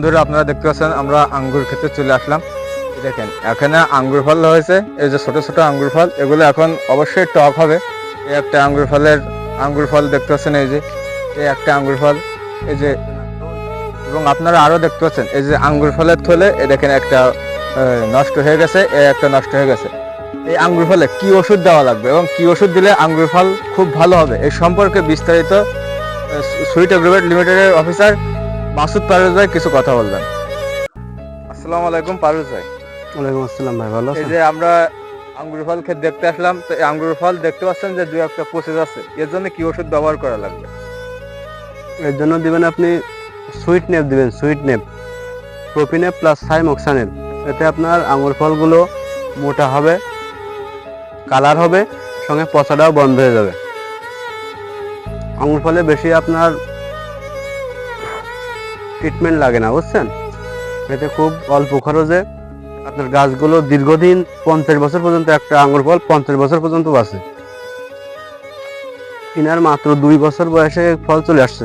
বন্ধুরা আপনারা দেখতে পাচ্ছেন আমরা আঙ্গুর খেতে চলে আসলাম। দেখেন এখানে আঙ্গুর ফল হয়েছে, এই যে ছোট ছোট আঙ্গুর ফল, এগুলো এখন অবশ্যই টক হবে। এই একটা আঙ্গুর ফল দেখতে পাচ্ছেন, এই যে এই একটা আঙ্গুর ফল, এই যে, এবং আপনারা আরো দেখতে পাচ্ছেন এই যে আঙ্গুর ফলের থলে, এই দেখেন একটা নষ্ট হয়ে গেছে, এই একটা নষ্ট হয়ে গেছে। এই আঙ্গুর ফলে কি ওষুধ দেওয়া লাগবে এবং কি ওষুধ দিলে আঙ্গুর ফল খুব ভালো হবে, এই সম্পর্কে বিস্তারিত সুইট এগ্রোভেট লিমিটেডের অফিসার মাসুদ পারভেজ ভাই কিছু কথা বলবেন। আসসালামু আলাইকুম পারভেজ ভাই। ওয়ালাইকুম আসসালাম ভাই, ভালো এই আছেন? যে আমরা আঙ্গুর ফল খেতে দেখতে আসলাম, তো এই আঙ্গুর ফল দেখতে পাচ্ছেন যে দুই একটা পচে যাচ্ছে, এর জন্য কি ওষুধ ব্যবহার করা লাগবে? এর জন্য দিবেন আপনি সুইট নেপ দিবেন, সুইট নেপ প্রোপিনেপ প্লাস সাইমোক্সানেপ। এতে আপনার আঙুর ফলগুলো মোটা হবে, কালার হবে, সঙ্গে পচাটাও বন্ধ হয়ে যাবে। আঙুর ফলে বেশি আপনার ট্রিটমেন্ট লাগে না, বুঝছেন? এতে খুব অল্প খরচে আপনার গাছগুলো দীর্ঘদিন 50 বছর পর্যন্ত, একটা আঙুর ফল 50 বছর পর্যন্ত বাঁচে। ইনার মাত্র 2 বছর বয়সে ফল চলে আসছে।